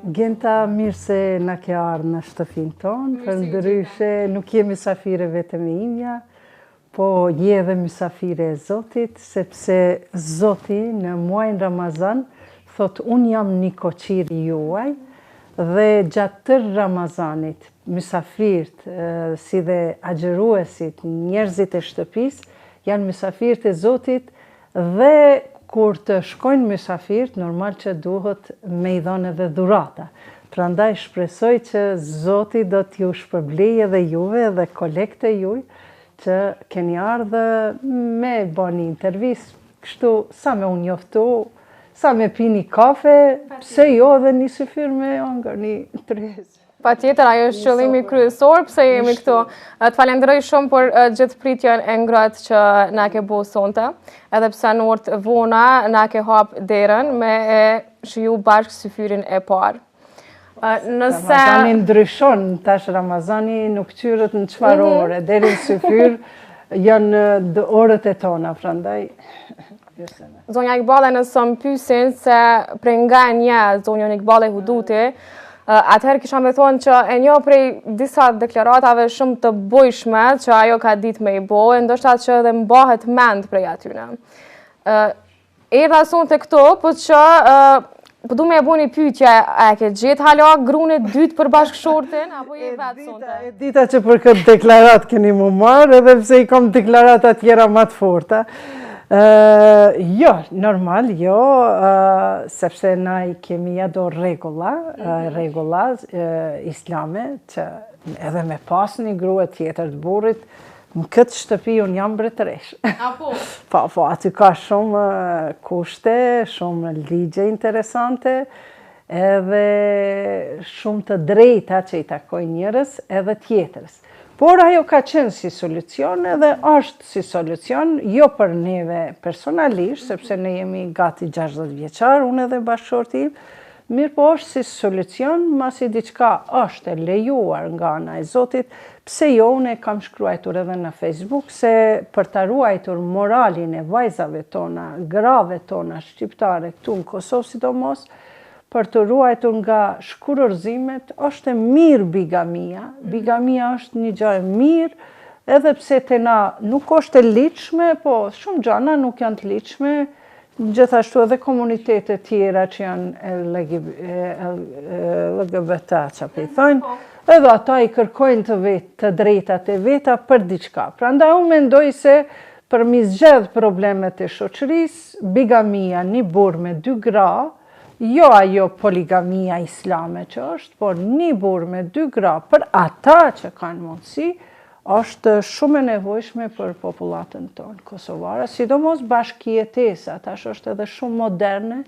Genta, mirë se na ke ardhur në shtëpinë tonë, për ndryshe nuk je mysafire vetëm e imja, po je edhe mysafire e Zotit, sepse Zoti në muajin Ramazan thot unë jam një koqir juaj dhe gjatë tërë Ramazanit mysafirt si dhe agjëruesit, njerëzit e shtëpisë janë mysafirt e Zotit dhe kur të shkojnë mysafirt, normal që duhet me i dhënë edhe dhurata. Prandaj shpresoj që Zoti do t'ju shpërblej edhe juve dhe kolekte juj që keni ardhur me bën një intervistë, kështu sa me u njoftu, sa me pi një kafe, pse jo edhe një syfyr me ëngër, një tryezë. Patjetër, ajo është qëllimi kryesor, pse jemi këtu. Të falenderoj shumë për gjithë pritjen e ngrohtë që na ke bëu sonte, edhe pse në orë vona na ke hap derën me e shiju bashkë syfyrin e parë. Ramazani ndryshon, tash Ramazani nuk qyret në çfarë ore, deri në syfyr janë orët e tona, prandaj. Zonja Iqbale, nëse më pyesin se prej nga një zonjën Iqbale Huduti, atëherë kisha me thonë që e njoh prej disa deklaratave shumë të bujshme që ajo ka ditë me i bojë, ndoshta që edhe mbahet mend prej atyne. Erdha sonte këto, po që po du me e bo një pyetje, a e ke gjetë hala gruan e dytë për bashkëshortin, apo je vetë sonte? E dita që për këtë deklarat keni mu marrë, edhe pse i kam deklarata tjera më të forta. Jo, normal, jo, sepse na i kemi jado rregulla islame, që edhe me pas një grua tjetër të burrit, në këtë shtëpi unë jam mbretëresh. Apo? Po, aty ka shumë kushte, shumë ligje interesante, edhe shumë të drejta që i takojnë njerëz edhe tjetrës. Por ajo ka qenë si solucion edhe është si solucion, jo për neve personalisht, sepse ne jemi gati 60 vjeçar, unë edhe bashkëshorti im, mirë po është si solucion, masi diçka është e lejuar nga ana e Zotit, pse jo unë e kam shkruajtur edhe në Facebook, se për ta ruajtur moralin e vajzave tona, grave tona shqiptare këtu në Kosovë sidomos, për të ruajtur nga shkurorzimet, është e mirë bigamia. Bigamia është një gjë e mirë, edhe pse te na nuk është e ligjshme, po shumë gjëra nuk janë të ligjshme, gjithashtu edhe komunitete tjera që janë LGBT, çfarë i thonë, edhe ata i kërkojnë të drejtat e veta për diçka. Prandaj unë mendoj se për mi zgjedh problemet e shoqërisë, bigamia, një burr me 2 gra, jo ajo poligamia islame që është, por një burr me 2 gra për ata që kanë mundësi, është shumë e nevojshme për popullatën tonë kosovare, sidomos bashkëjetesa, tash është edhe shumë moderne,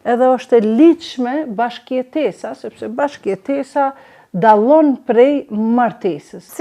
edhe është e ligjshme bashkëjetesa, sepse bashkëjetesa dallon prej martesës.